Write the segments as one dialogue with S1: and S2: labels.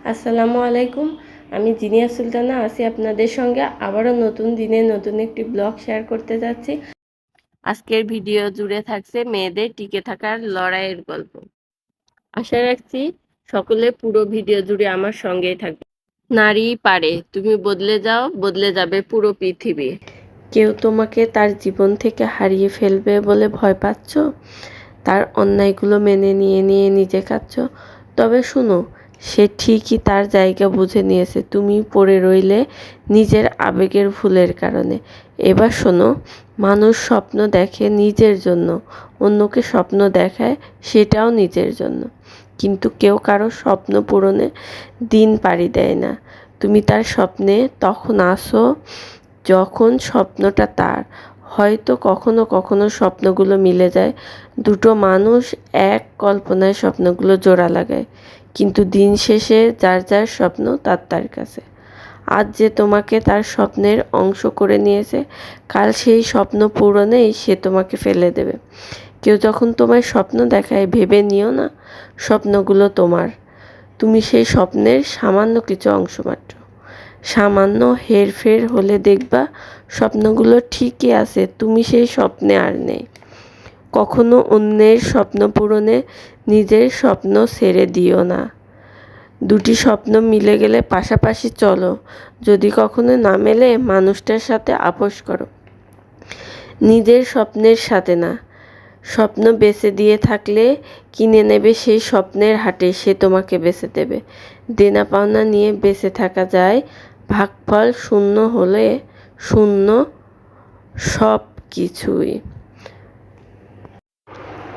S1: আসসালামু আলাইকুম। আমি জিনিয়া সুলতানা আছি আপনাদের সঙ্গে আবারও নতুন দিনে নতুন একটি ব্লগ শেয়ার করতে যাচ্ছি। আজকের ভিডিও জুড়ে থাকছে মেয়েদের টিকে থাকার লড়াইয়ের গল্প। আশা রাখছি সকলে পুরো ভিডিও জুড়ে আমার সঙ্গেই থাকবে। নারী পারে, তুমি বদলে যাও, বদলে যাবে পুরো পৃথিবী। কেউ তোমাকে তার জীবন থেকে হারিয়ে ফেলবে বলে ভয় পাচ্ছ? তার অন্যায়গুলো মেনে নিয়ে নিয়ে নিজে কাঁদছ? তবে শুনো, সে ঠিকই তার জায়গা বুঝে নিয়েছে, তুমি পড়ে রইলে নিজের আবেগের ভুলের কারণে। এবার শোনো, মানুষ স্বপ্ন দেখে নিজের জন্য, অন্যকে স্বপ্ন দেখায় সেটাও নিজের জন্য, কিন্তু কেউ কারো স্বপ্ন পূরণে দিন পাড়ি দেয় না। তুমি তার স্বপ্নে তখন আসো যখন স্বপ্নটা তার। হয়তো কখনো কখনো স্বপ্নগুলো মিলে যায়, দুটো মানুষ এক কল্পনায় স্বপ্নগুলো জোড়া লাগায়, কিন্তু দিন শেষে যার যার স্বপ্ন তার তার কাছে। আজ যে তোমাকে তার স্বপ্নের অংশ করে নিয়েছে, কাল সেই স্বপ্ন পূরণেই সে তোমাকে ফেলে দেবে। কেউ যখন তোমায় স্বপ্ন দেখায়, ভেবে নিও না স্বপ্নগুলো তোমার, তুমি সেই স্বপ্নের সামান্য কিছু অংশ মাত্র। সামান্য হেরফের হলে দেখবা স্বপ্নগুলো ঠিকই আছে, তুমি সেই স্বপ্নে আর নেই। কখনো অন্যের স্বপ্ন পূরণে নিজের স্বপ্ন ছেড়ে দিও না। দুটি স্বপ্ন মিলে গেলে পাশাপাশি চলো, যদি কখনো না মেলে মানুষটার সাথে আপোষ করো, নিজের স্বপ্নের সাথে না। স্বপ্ন বেচে দিয়ে থাকলে কিনে নেবে সেই স্বপ্নের হাটে, সে তোমাকে বেচে দেবে। দেনা পাওনা নিয়ে বেঁচে থাকা যায়, ভাগফল শূন্য হলে শূন্য সব কিছুই।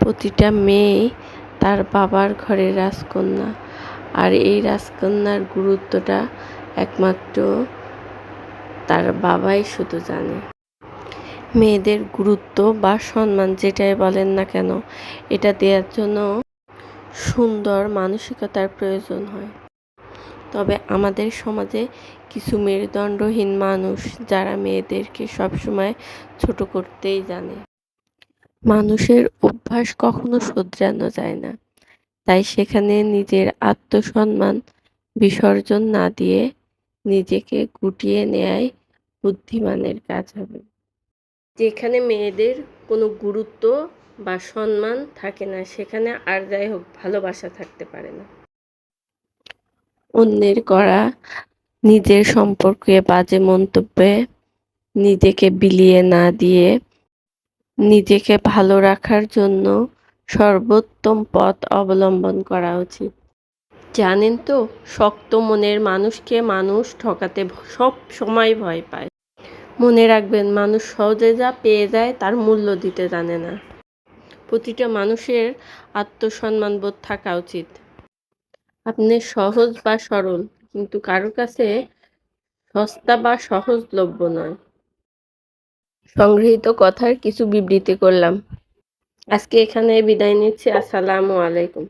S1: প্রতিটা মেয়ে তার বাবার ঘরের রাজকন্যা, আর এই রাজকন্যার গুরুত্বটা একমাত্র তার বাবাই শুধু জানে। মেয়েদের গুরুত্ব বা সম্মান যেটাই বলেন না কেন, এটা দেওয়ার জন্য সুন্দর মানসিকতার প্রয়োজন হয়। তবে আমাদের সমাজে কিছু মেরুদণ্ডহীন মানুষ যারা মেয়েদেরকে সবসময় ছোট করতেই জানে। মানুষের অভ্যাস কখনো শোধরানো যায় না, তাই সেখানে নিজের আত্মসম্মান বিসর্জন না দিয়ে নিজেকে গুটিয়ে নেয়াই বুদ্ধিমানের কাজ হবে। যেখানে মেয়েদের কোনো গুরুত্ব বা সম্মান থাকে না, সেখানে আর যাই হোক ভালোবাসা থাকতে পারে না। অন্যের করা নিজের সম্পর্কে বাজে মন্তব্যে নিজেকে বিলিয়ে না দিয়ে নিজেকে ভালো রাখার জন্য সর্বোত্তম পথ অবলম্বন করা উচিত। জানেন তো, শক্ত মনের মানুষকে মানুষ ঠকাতে সব সময় ভয় পায়। মনে রাখবেন, মানুষ সহজে যা পেয়ে যায় তার মূল্য দিতে জানে না। প্রতিটা মানুষের আত্মসম্মানবোধ থাকা উচিত। আপনি সহজ বা সরল, কিন্তু কারো কাছে সস্তা বা সহজলভ্য নয়। সংগৃহীত কথার কিছু বিবৃতি করলাম। আজকে এখানে বিদায় নিচ্ছি। আসসালামু আলাইকুম।